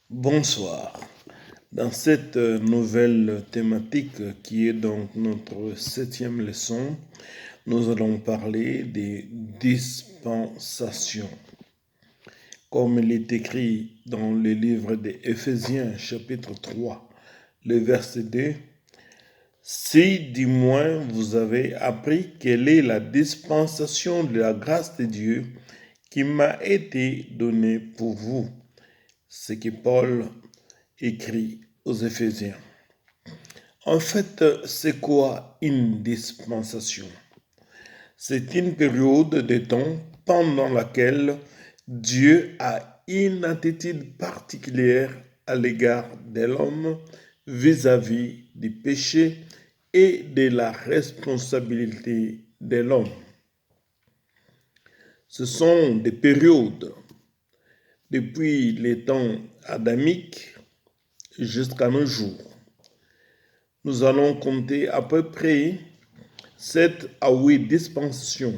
Bonsoir. Dans cette nouvelle thématique qui est donc notre 7e leçon, nous allons parler des dispensations. Comme il est écrit dans le livre des Éphésiens, chapitre 3, le verset 2, « Si du moins vous avez appris quelle est la dispensation de la grâce de Dieu qui m'a été donnée pour vous. » C'est que Paul écrit aux Éphésiens. En fait, c'est quoi une dispensation? C'est une période de temps pendant laquelle Dieu a une attitude particulière à l'égard de l'homme vis-à-vis du péché et de la responsabilité de l'homme. Ce sont des périodes depuis les temps adamiques jusqu'à nos jours. Nous allons compter à peu près 7 à 8 dispensations.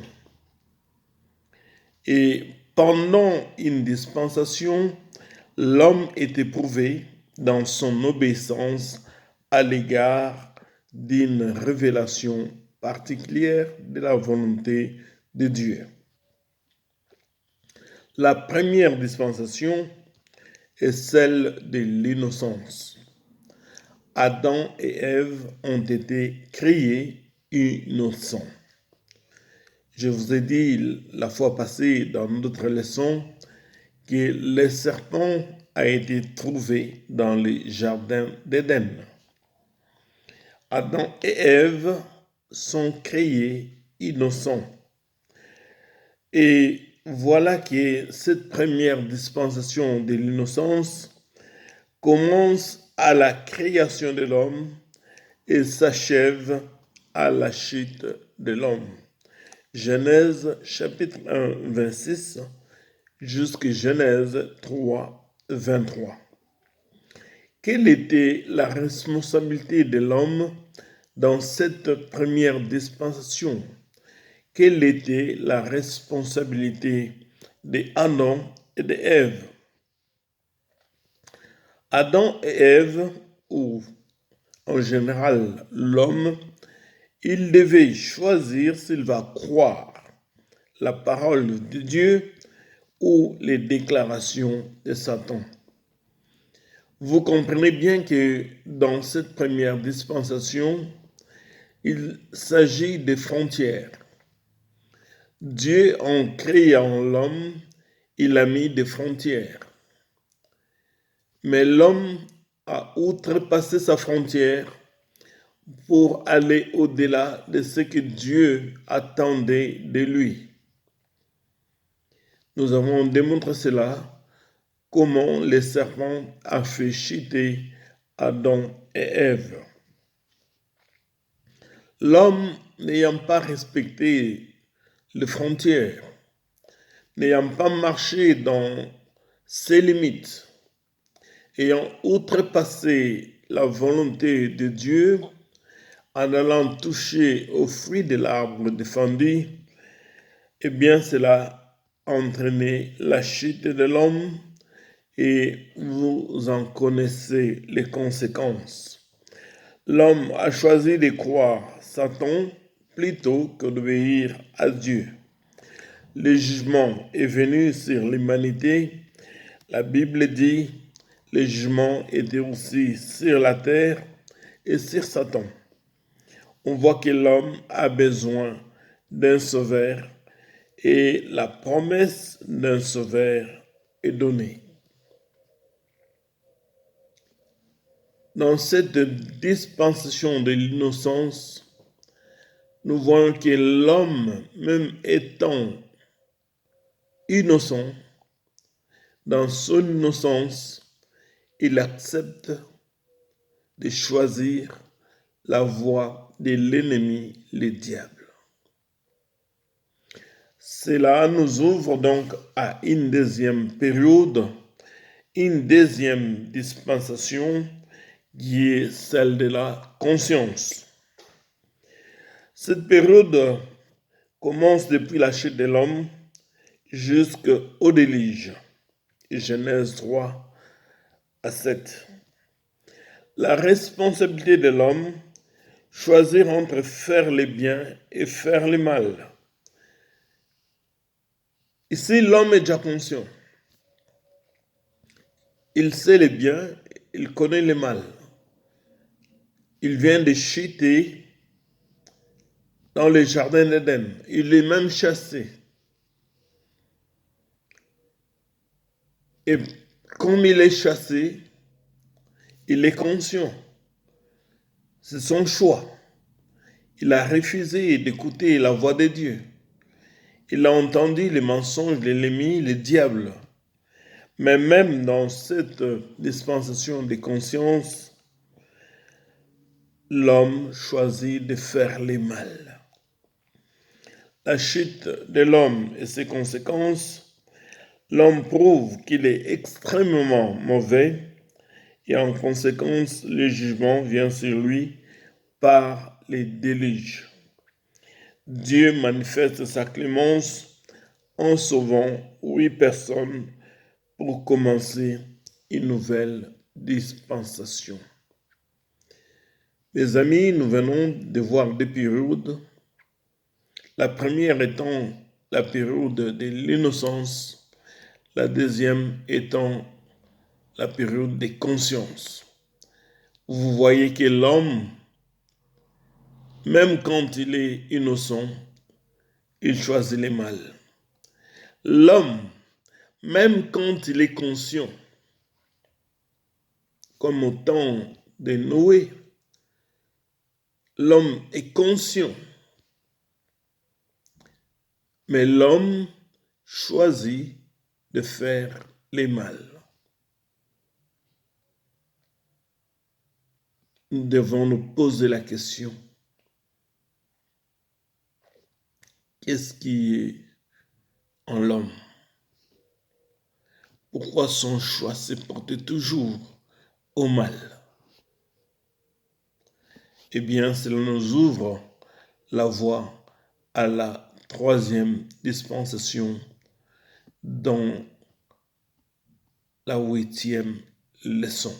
Et pendant une dispensation, l'homme est éprouvé dans son obéissance à l'égard d'une révélation particulière de la volonté de Dieu. La première dispensation est celle de l'innocence. Adam et Ève ont été créés innocents. Je vous ai dit la fois passée dans notre leçon que le serpent a été trouvé dans le jardin d'Éden. Adam et Ève sont créés innocents. Et voilà que cette première dispensation de l'innocence commence à la création de l'homme et s'achève à la chute de l'homme. Genèse chapitre 1, 26 jusqu'à Genèse 3, 23. Quelle était la responsabilité de l'homme dans cette première dispensation? Quelle était la responsabilité d'Adam et d'Ève? Adam et Ève, ou en général l'homme, il devait choisir s'il va croire la parole de Dieu ou les déclarations de Satan. Vous comprenez bien que dans cette première dispensation, il s'agit des frontières. Dieu, en créant l'homme, il a mis des frontières. Mais l'homme a outrepassé sa frontière pour aller au-delà de ce que Dieu attendait de lui. Nous avons démontré cela, comment le serpent a fait chuter Adam et Ève. L'homme n'ayant pas respecté les frontières, n'ayant pas marché dans ses limites, ayant outrepassé la volonté de Dieu en allant toucher au fruit de l'arbre défendu, eh bien cela a entraîné la chute de l'homme et vous en connaissez les conséquences. L'homme a choisi de croire Satan plutôt que d'obéir à Dieu. Le jugement est venu sur l'humanité. La Bible dit, le jugement était aussi sur la terre et sur Satan. On voit que l'homme a besoin d'un sauveur et la promesse d'un sauveur est donnée. Dans cette dispensation de l'innocence, nous voyons que l'homme, même étant innocent, dans son innocence, il accepte de choisir la voie de l'ennemi, le diable. Cela nous ouvre donc à une deuxième période, une deuxième dispensation qui est celle de la conscience. Cette période commence depuis la chute de l'homme jusqu'au déluge. Genèse 3, à 7. La responsabilité de l'homme, choisir entre faire le bien et faire le mal. Ici, l'homme est déjà conscient. Il sait le bien, il connaît le mal. Il vient de chuter dans le jardin d'Éden. Il est même chassé. Et comme il est chassé, il est conscient. C'est son choix. Il a refusé d'écouter la voix de Dieu. Il a entendu les mensonges de l'ennemi, le diable. Mais même dans cette dispensation de conscience, l'homme choisit de faire le mal. La chute de l'homme et ses conséquences, l'homme prouve qu'il est extrêmement mauvais et en conséquence, le jugement vient sur lui par les déluges. Dieu manifeste sa clémence en sauvant 8 personnes pour commencer une nouvelle dispensation. Mes amis, nous venons de voir 2 périodes. La première étant la période de l'innocence, la deuxième étant la période des consciences. Vous voyez que l'homme, même quand il est innocent, il choisit le mal. L'homme, même quand il est conscient, comme au temps de Noé, l'homme est conscient, mais l'homme choisit de faire le mal. Nous devons nous poser la question, qu'est-ce qui est en l'homme? Pourquoi son choix se porte toujours au mal? Eh bien, cela nous ouvre la voie à la 3e dispensation dans la 8e leçon.